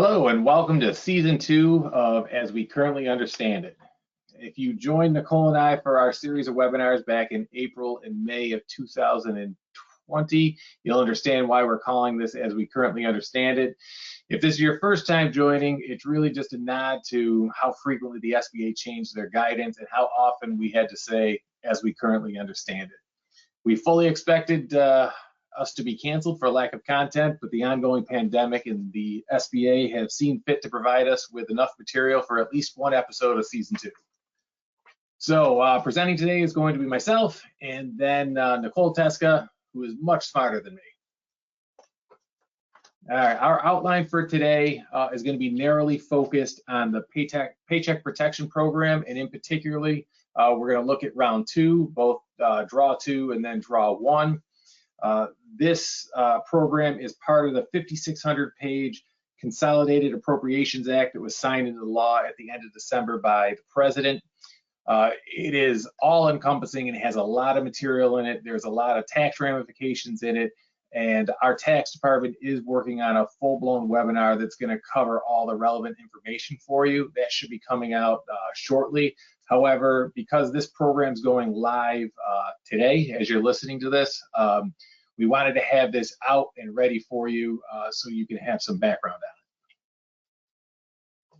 Hello and welcome to season 2 of As We Currently Understand It. If you joined Nicole and I for our series of webinars back in April and May of 2020, you'll understand why we're calling this As We Currently Understand It. If this is your first time joining, it's really just a nod to how frequently the SBA changed their guidance and how often we had to say, as we currently understand it. We fully expected us to be canceled for lack of content, but the ongoing pandemic and the SBA have seen fit to provide us with enough material for at least one episode of season 2. So presenting today is going to be myself and then Nicole Teska, who is much smarter than me. All right, our outline for today is going to be narrowly focused on the Paycheck Protection Program, and in particularly, we're going to look at round 2, both draw 2 and then draw 1. This program is part of the 5,600-page Consolidated Appropriations Act that was signed into law at the end of December by the President. It is all-encompassing and has a lot of material in it. There's a lot of tax ramifications in it, and our tax department is working on a full-blown webinar that's going to cover all the relevant information for you. That should be coming out shortly. However, because this program is going live today, as you're listening to this, we wanted to have this out and ready for you so you can have some background on it.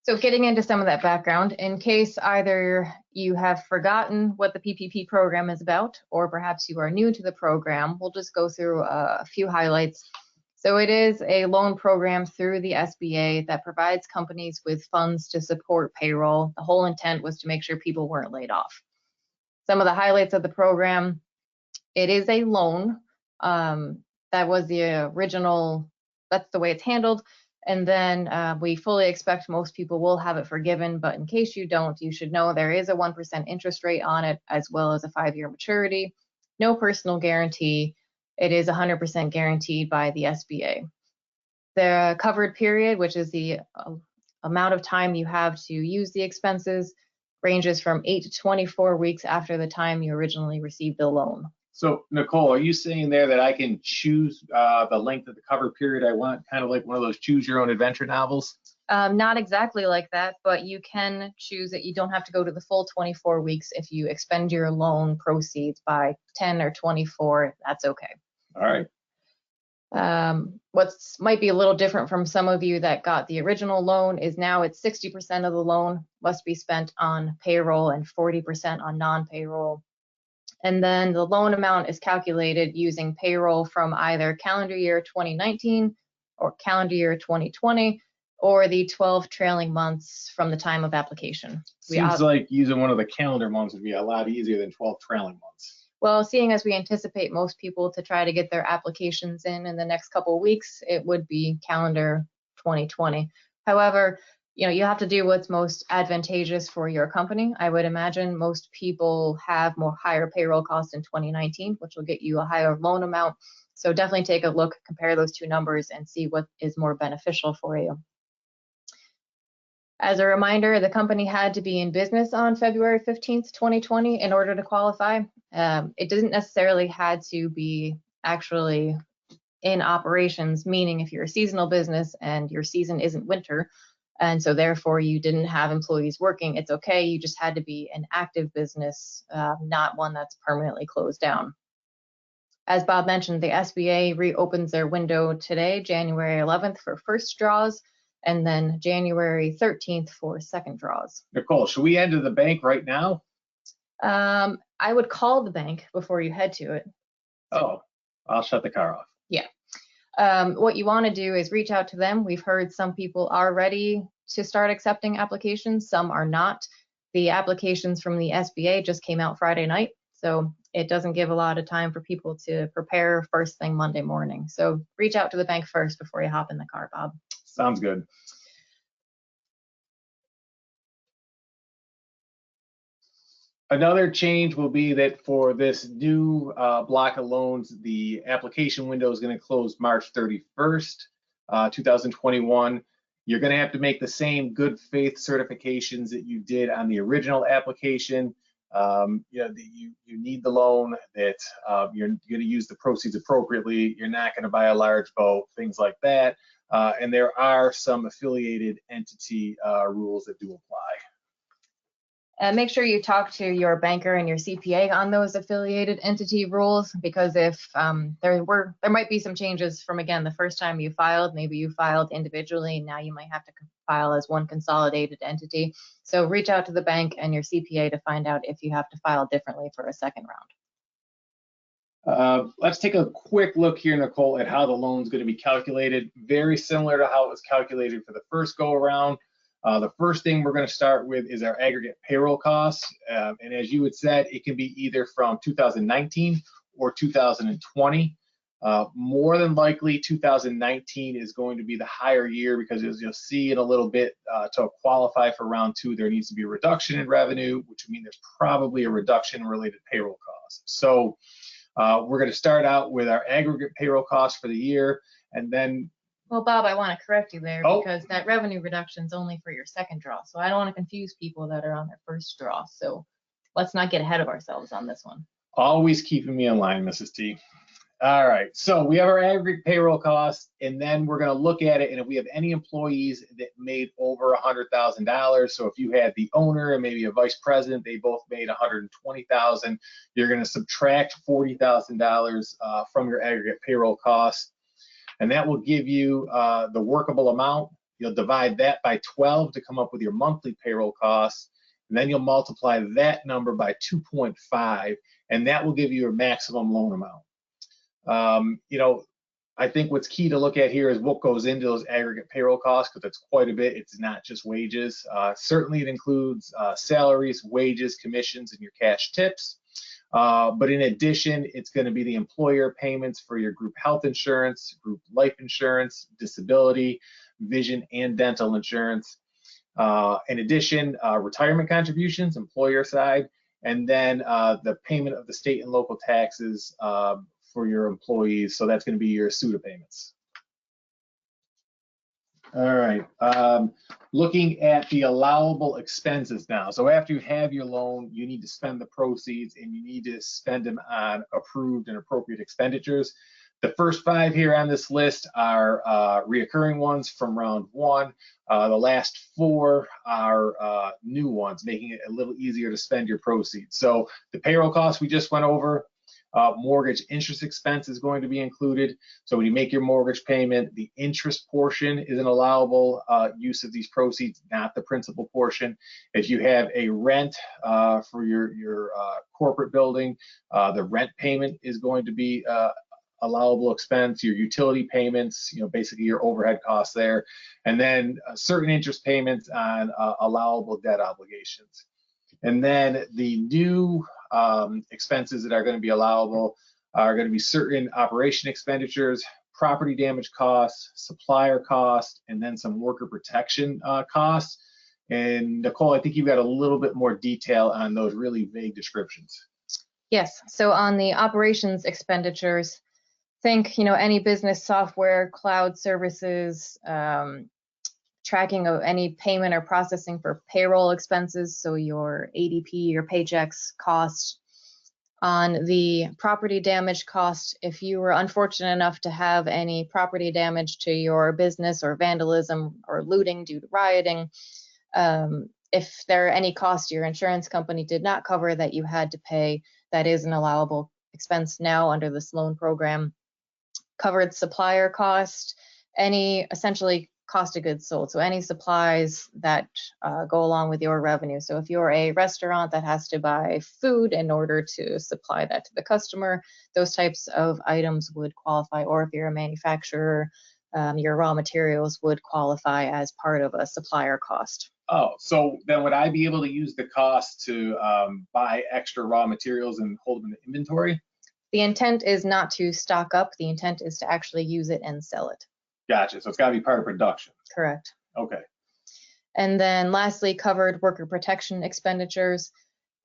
So getting into some of that background, in case either you have forgotten what the PPP program is about, or perhaps you are new to the program, we'll just go through a few highlights. So it is a loan program through the SBA that provides companies with funds to support payroll. The whole intent was to make sure people weren't laid off. Some of the highlights of the program: it is a loan. That was the original, that's the way it's handled. And then we fully expect most people will have it forgiven, but in case you don't, you should know there is a 1% interest rate on it, as well as a 5-year maturity, no personal guarantee. It is 100% guaranteed by the SBA. The covered period, which is the amount of time you have to use the expenses, ranges from 8 to 24 weeks after the time you originally received the loan. So Nicole, are you saying there that I can choose the length of the cover period I want, kind of like one of those choose your own adventure novels? Not exactly like that, but you can choose it. You don't have to go to the full 24 weeks. If you expend your loan proceeds by 10 or 24, that's okay. All right. What might be a little different from some of you that got the original loan is now it's 60% of the loan must be spent on payroll and 40% on non-payroll. And then the loan amount is calculated using payroll from either calendar year 2019 or calendar year 2020, or the 12 trailing months from the time of application. Seems like using one of the calendar months would be a lot easier than 12 trailing months. Well, seeing as we anticipate most people to try to get their applications in the next couple of weeks, it would be calendar 2020. However, you have to do what's most advantageous for your company. I would imagine most people have higher payroll costs in 2019, which will get you a higher loan amount. So definitely take a look, compare those two numbers, and see what is more beneficial for you. As a reminder, the company had to be in business on February 15th, 2020 in order to qualify. It doesn't necessarily had to be actually in operations, meaning if you're a seasonal business and your season isn't winter, and so therefore you didn't have employees working, it's okay. You just had to be an active business, not one that's permanently closed down. As Bob mentioned, the SBA reopens their window today, January 11th for first draws, and then January 13th for second draws. Nicole, should we head to the bank right now? I would call the bank before you head to it. Oh, I'll shut the car off. Yeah. What you want to do is reach out to them. We've heard some people are ready to start accepting applications, some are not. The applications from the SBA just came out Friday night, so it doesn't give a lot of time for people to prepare first thing Monday morning. So reach out to the bank first before you hop in the car, Bob. Sounds good. Another change will be that for this new block of loans, the application window is going to close March 31st, 2021. You're going to have to make the same good faith certifications that you did on the original application. You need the loan, that you're going to use the proceeds appropriately. You're not going to buy a large boat, things like that. and there are some affiliated entity rules that do apply. Make sure you talk to your banker and your CPA on those affiliated entity rules, because if there might be some changes from, again, the first time you filed. Maybe you filed individually, now you might have to file as one consolidated entity. So reach out to the bank and your CPA to find out if you have to file differently for a second round. Let's take a quick look here, Nicole, at how the loan is going to be calculated. Very similar to how it was calculated for the first go around. The first thing we're going to start with is our aggregate payroll costs. And as you had said, it can be either from 2019 or 2020. More than likely, 2019 is going to be the higher year, because as you'll see in a little bit, to qualify for round 2, there needs to be a reduction in revenue, which would mean there's probably a reduction in related payroll costs. So we're going to start out with our aggregate payroll costs for the year, and then. Well, Bob, I want to correct you there, because that revenue reduction is only for your second draw. So I don't want to confuse people that are on their first draw. So let's not get ahead of ourselves on this one. Always keeping me in line, Mrs. T. All right, so we have our aggregate payroll costs, and then we're going to look at it, and if we have any employees that made over $100,000, so if you had the owner and maybe a vice president, they both made $120,000, you're going to subtract $40,000 from your aggregate payroll costs, and that will give you the workable amount. You'll divide that by 12 to come up with your monthly payroll costs, and then you'll multiply that number by 2.5, and that will give you your maximum loan amount. I think what's key to look at here is what goes into those aggregate payroll costs, because it's quite a bit. It's not just wages. Certainly it includes salaries, wages, commissions, and your cash tips. But in addition, it's going to be the employer payments for your group health insurance, group life insurance, disability, vision, and dental insurance. In addition, retirement contributions, employer side, and then the payment of the state and local taxes for your employees. So that's going to be your SUTA payments. All right, looking at the allowable expenses now. So after you have your loan, you need to spend the proceeds, and you need to spend them on approved and appropriate expenditures. The first 5 here on this list are reoccurring ones from round 1. The last 4 are new ones, making it a little easier to spend your proceeds. So the payroll costs we just went over. Mortgage interest expense is going to be included. So when you make your mortgage payment, the interest portion is an allowable use of these proceeds, not the principal portion. If you have a rent for your corporate building, the rent payment is going to be allowable expense. Your utility payments, basically your overhead costs there, and then certain interest payments on allowable debt obligations. And then the new expenses that are going to be allowable are going to be certain operation expenditures, property damage costs, supplier costs, and then some worker protection costs. And Nicole, I think you've got a little bit more detail on those really vague descriptions. Yes, so on the operations expenditures, think, any business software, cloud services, tracking of any payment or processing for payroll expenses, so your ADP, your paychecks cost. On the property damage cost, if you were unfortunate enough to have any property damage to your business or vandalism or looting due to rioting, if there are any costs your insurance company did not cover that you had to pay, that is an allowable expense now under this loan program. Covered supplier cost, any essentially cost of goods sold, so any supplies that go along with your revenue. So if you're a restaurant that has to buy food in order to supply that to the customer, those types of items would qualify. Or if you're a manufacturer, your raw materials would qualify as part of a supplier cost. Oh, so then would I be able to use the cost to buy extra raw materials and hold them in inventory? The intent is not to stock up. The intent is to actually use it and sell it. Gotcha. So it's got to be part of production. Correct. Okay. And then lastly, covered worker protection expenditures.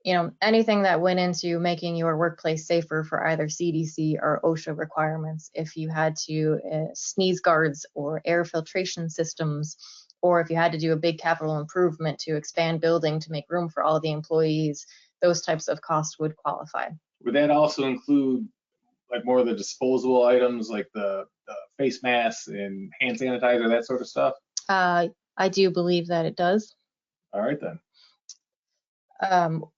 Anything that went into making your workplace safer for either CDC or OSHA requirements. If you had to sneeze guards or air filtration systems, or if you had to do a big capital improvement to expand building to make room for all the employees, those types of costs would qualify. Would that also include like more of the disposable items, like the face masks and hand sanitizer, that sort of stuff? I do believe that it does. All right then.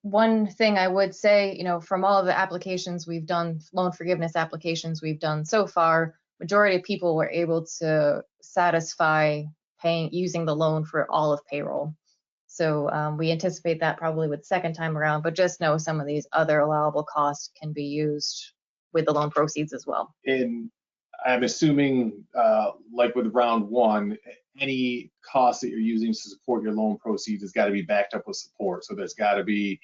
One thing I would say, from all of the applications we've done, loan forgiveness applications we've done so far, majority of people were able to satisfy using the loan for all of payroll. So we anticipate that probably with the second time around, but just know some of these other allowable costs can be used with the loan proceeds as well. And I'm assuming, like with round one, any cost that you're using to support your loan proceeds has got to be backed up with support. So there's got to be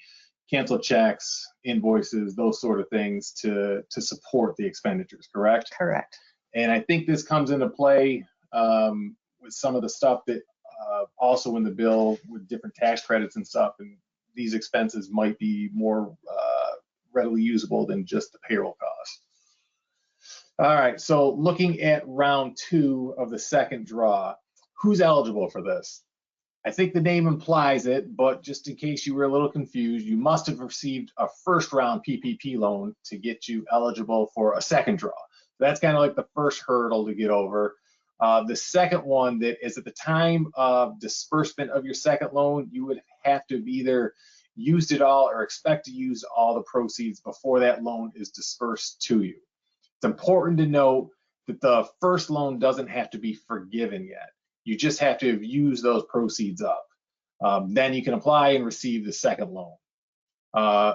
canceled checks, invoices, those sort of things to support the expenditures, correct? Correct. And I think this comes into play with some of the stuff that also in the bill with different tax credits and stuff, and these expenses might be more readily usable than just the payroll cost. All right, so looking at round two of the second draw, who's eligible for this? I think the name implies it, but just in case you were a little confused, you must have received a first round PPP loan to get you eligible for a second draw. That's kind of like the first hurdle to get over. The second one that is at the time of disbursement of your second loan, you would have to have either used it all or expect to use all the proceeds before that loan is dispersed to you. It's important to note that the first loan doesn't have to be forgiven yet. You just have to have used those proceeds up. Then you can apply and receive the second loan.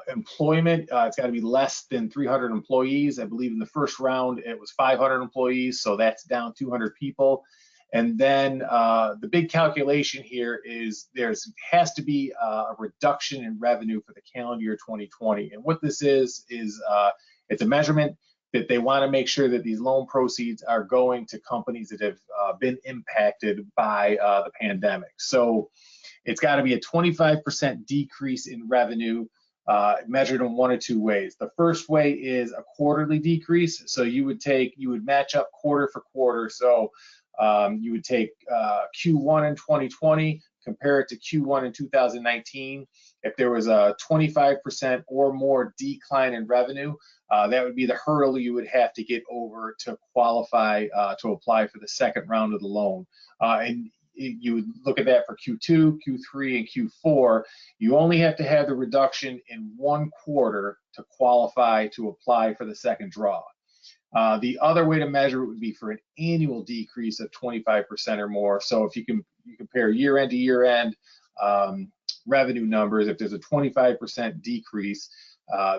Employment, it's got to be less than 300 employees. I believe in the first round it was 500 employees, so that's down 200 people. And then the big calculation here is has to be a reduction in revenue for the calendar year 2020. And what this is it's a measurement that they want to make sure that these loan proceeds are going to companies that have been impacted by the pandemic. So it's got to be a 25% decrease in revenue measured in one of two ways. The first way is a quarterly decrease. So you would match up quarter for quarter. So you would take Q1 in 2020, compare it to Q1 in 2019. If there was a 25% or more decline in revenue, that would be the hurdle you would have to get over to qualify to apply for the second round of the loan. And you would look at that for Q2, Q3, and Q4. You only have to have the reduction in one quarter to qualify to apply for the second draw. The other way to measure it would be for an annual decrease of 25% or more. So if you compare year end to year end revenue numbers, if there's a 25% decrease,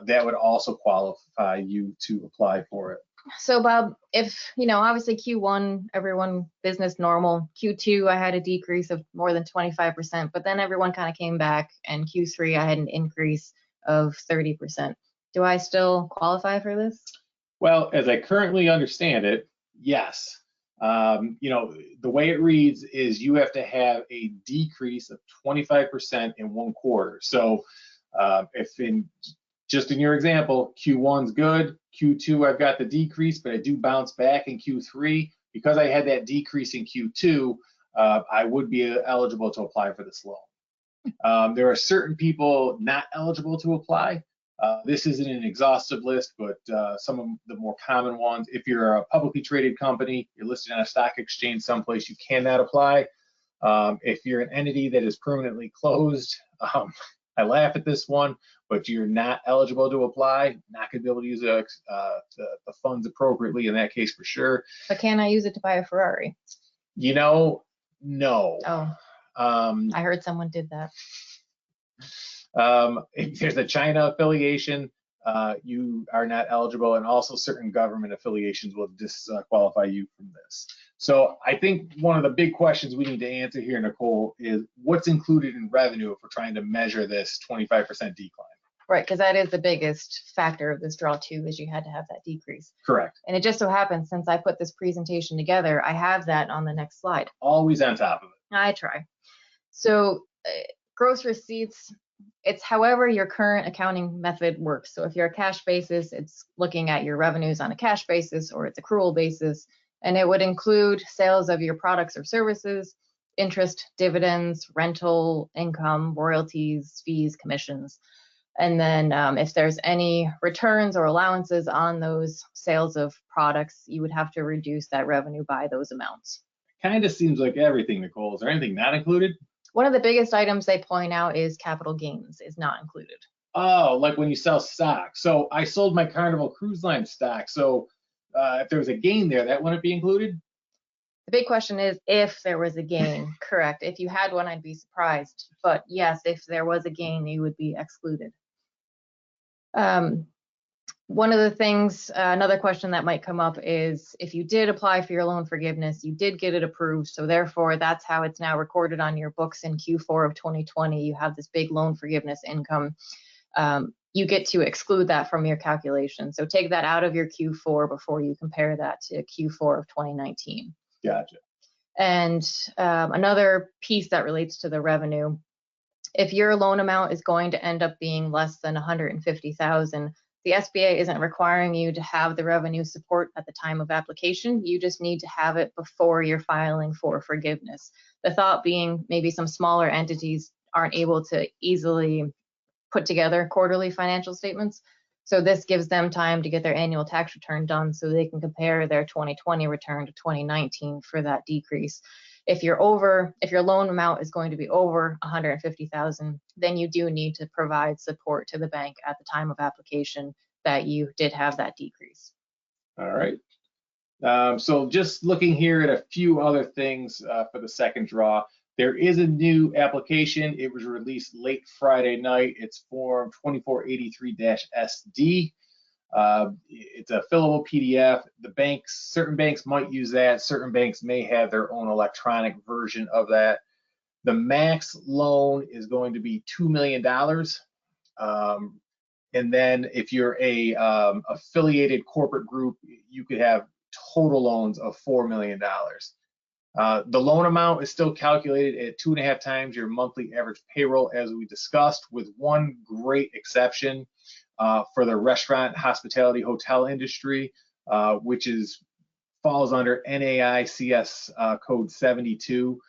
that would also qualify you to apply for it. So Bob, if, obviously Q1, everyone business normal. Q2, I had a decrease of more than 25%, but then everyone kind of came back, and Q3, I had an increase of 30%. Do I still qualify for this? Well, as I currently understand it, yes. The way it reads is you have to have a decrease of 25% in one quarter. So if just in your example, Q1's good, Q2 I've got the decrease, but I do bounce back in Q3. Because I had that decrease in Q2, I would be eligible to apply for this loan. There are certain people not eligible to apply. This isn't an exhaustive list, but some of the more common ones. If you're a publicly traded company, you're listed on a stock exchange someplace, you cannot apply. If you're an entity that is permanently closed, I laugh at this one, but you're not eligible to apply, not going to be able to use the funds appropriately in that case for sure. But can I use it to buy a Ferrari? No. Oh, I heard someone did that. If there's a China affiliation, you are not eligible, and also certain government affiliations will disqualify you from this. So I think one of the big questions we need to answer here, Nicole, is what's included in revenue if we're trying to measure this 25% decline? Right, because that is the biggest factor of this draw too, is you had to have that decrease. Correct. And it just so happens, since I put this presentation together, I have that on the next slide. Always on top of it. I try. So gross receipts, it's however your current accounting method works. So if you're a cash basis, it's looking at your revenues on a cash basis, or it's accrual basis, and it would include sales of your products or services, interest, dividends, rental income, royalties, fees, commissions. And then if there's any returns or allowances on those sales of products, you would have to reduce that revenue by those amounts. Kind of seems like everything, Nicole. Is there anything not included? One of the biggest items they point out is capital gains is not included. Oh, like when you sell stock. So I sold my Carnival Cruise Line stock. So if there was a gain there, that wouldn't be included? The big question is if there was a gain. Correct. If you had one, I'd be surprised. But yes, if there was a gain, you would be excluded. One of the things, another question that might come up is if you did apply for your loan forgiveness, you did get it approved. So therefore, that's how it's now recorded on your books in Q4 of 2020. You have this big loan forgiveness income. You get to exclude that from your calculation. So take that out of your Q4 before you compare that to Q4 of 2019. Gotcha. And another piece that relates to the revenue, if your loan amount is going to end up being less than $150,000, the SBA isn't requiring you to have the revenue support at the time of application. You just need to have it before you're filing for forgiveness. The thought being maybe some smaller entities aren't able to easily put together quarterly financial statements. So this gives them time to get their annual tax return done so they can compare their 2020 return to 2019 for that decrease. If your loan amount is going to be over $150,000, then you do need to provide support to the bank at the time of application that you did have that decrease. All right. So just looking here at a few other things for the second draw. There is a new application. It was released late Friday night. It's Form 2483-SD. It's a fillable PDF. Certain banks might use that. Certain banks may have their own electronic version of that. The max loan is going to be $2 million. And then if you're a affiliated corporate group, you could have total loans of $4 million. The loan amount is still calculated at 2.5 times your monthly average payroll, as we discussed, with one great exception for the restaurant, hospitality, hotel industry, which falls under NAICS code 72.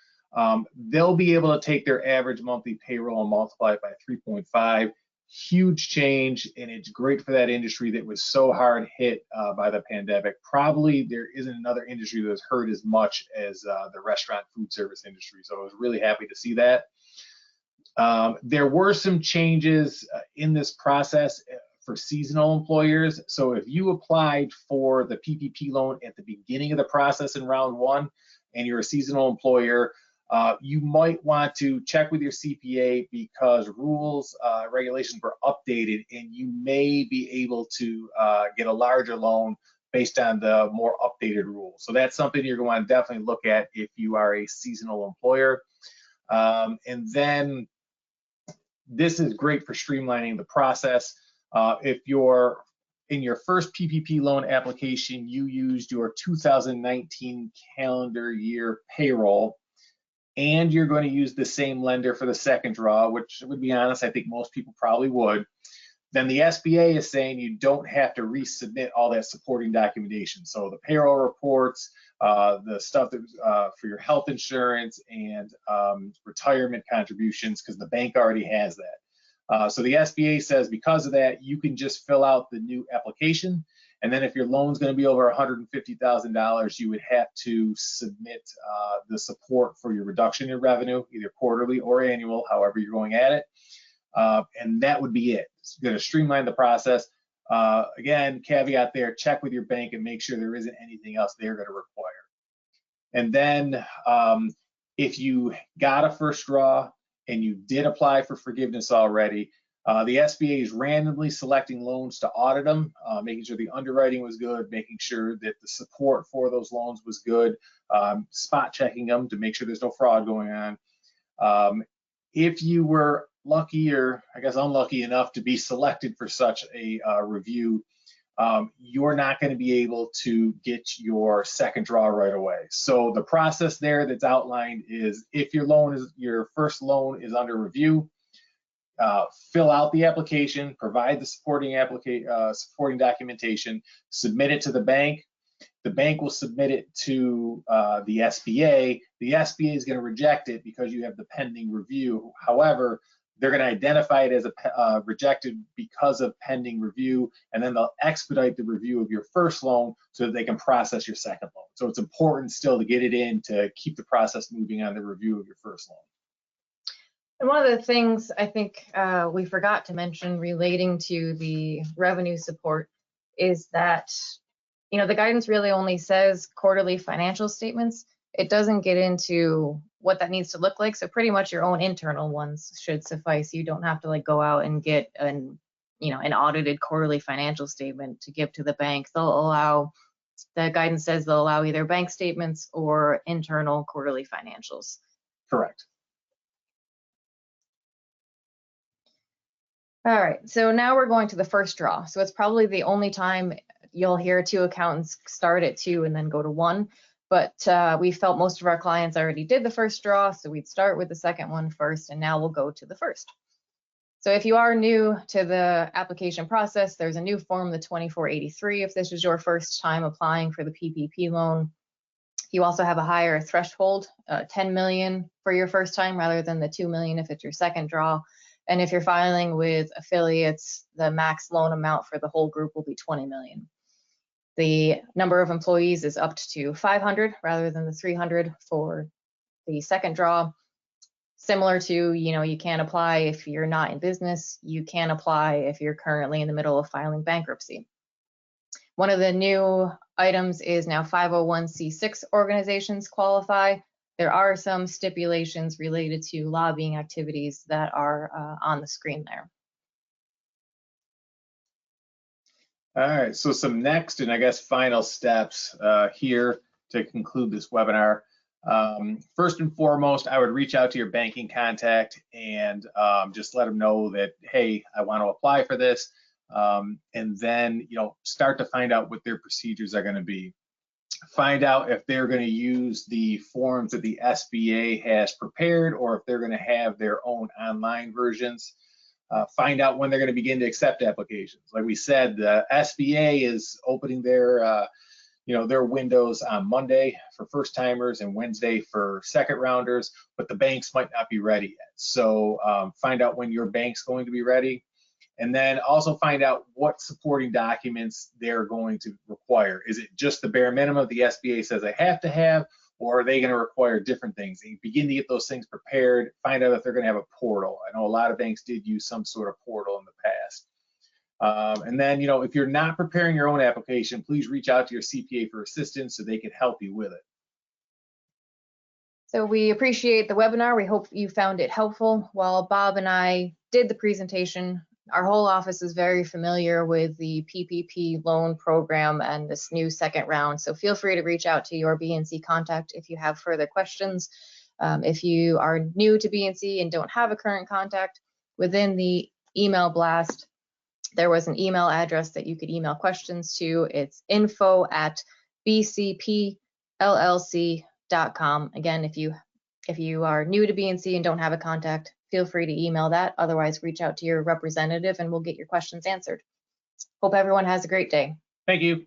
They'll be able to take their average monthly payroll and multiply it by 3.5. Huge change, and it's great for that industry that was so hard hit by the pandemic. Probably there isn't another industry that was hurt as much as the restaurant food service industry. So I was really happy to see that. There were some changes in this process for seasonal employers. So if you applied for the PPP loan at the beginning of the process in round one and you're a seasonal employer, you might want to check with your CPA because rules, regulations were updated, and you may be able to get a larger loan based on the more updated rules. So that's something you're going to definitely look at if you are a seasonal employer. And then this is great for streamlining the process. If you're in your first PPP loan application, you used your 2019 calendar year payroll, and you're going to use the same lender for the second draw, which, to be honest, I think most people probably would, then the SBA is saying you don't have to resubmit all that supporting documentation. So the payroll reports, the stuff that for your health insurance and retirement contributions, because the bank already has that. So the SBA says because of that, you can just fill out the new application. And then if your loan's going to be over $150,000, you would have to submit the support for your reduction in revenue, either quarterly or annual, however you're going at it. And that would be it. It's going to streamline the process. Again, caveat there, check with your bank and make sure there isn't anything else they're going to require. And then if you got a first draw and you did apply for forgiveness already, the SBA is randomly selecting loans to audit them, making sure the underwriting was good, making sure that the support for those loans was good, spot checking them to make sure there's no fraud going on. If you were lucky, or I guess unlucky enough to be selected for such a review, you're not going to be able to get your second draw right away. So the process there that's outlined is if your first loan is under review, fill out the application, provide the supporting documentation, submit it to the bank. The bank will submit it to the SBA. The SBA is going to reject it because you have the pending review. However, they're going to identify it as a rejected because of pending review, and then they'll expedite the review of your first loan so that they can process your second loan. So it's important still to get it in to keep the process moving on the review of your first loan. And one of the things I think we forgot to mention relating to the revenue support is that, you know, the guidance really only says quarterly financial statements. It doesn't get into what that needs to look like. So pretty much your own internal ones should suffice. You don't have to like go out and get an audited quarterly financial statement to give to the bank. The guidance says they'll allow either bank statements or internal quarterly financials. Correct. All right, so now we're going to the first draw. So it's probably the only time you'll hear two accountants start at 2 and then go to 1. But we felt most of our clients already did the first draw, so we'd start with the second one first, and now we'll go to the first. So if you are new to the application process, there's a new form, the 2483, if this is your first time applying for the PPP loan. You also have a higher threshold, 10 million for your first time rather than the 2 million if it's your second draw. And if you're filing with affiliates, the max loan amount for the whole group will be 20 million. The number of employees is up to 500 rather than the 300 for the second draw. Similar to, you know, you can't apply if you're not in business. You can apply if you're currently in the middle of filing bankruptcy. One of the new items is now 501c6 organizations qualify. There are some stipulations related to lobbying activities that are on the screen there. All right, so some next and I guess final steps here to conclude this webinar. First and foremost, I would reach out to your banking contact and just let them know that, hey, I want to apply for this. And then, you know, start to find out what their procedures are going to be. Find out if they're going to use the forms that the SBA has prepared or if they're going to have their own online versions. Find out when they're going to begin to accept applications. Like we said, the SBA is opening their their windows on Monday for first timers and Wednesday for second rounders, but the banks might not be ready yet. So find out when your bank's going to be ready. And then also find out what supporting documents they're going to require. Is it just the bare minimum the SBA says they have to have, or are they going to require different things? And begin to get those things prepared, find out if they're going to have a portal. I know a lot of banks did use some sort of portal in the past. And then, you know, if you're not preparing your own application, please reach out to your CPA for assistance so they can help you with it. So we appreciate the webinar. We hope you found it helpful. While Bob and I did the presentation, our whole office is very familiar with the PPP loan program and this new second round. So feel free to reach out to your BNC contact if you have further questions. If you are new to BNC and don't have a current contact, within the email blast, there was an email address that you could email questions to. It's info@bcpllc.com. Again, if you are new to BNC and don't have a contact, feel free to email that. Otherwise, reach out to your representative and we'll get your questions answered. Hope everyone has a great day. Thank you.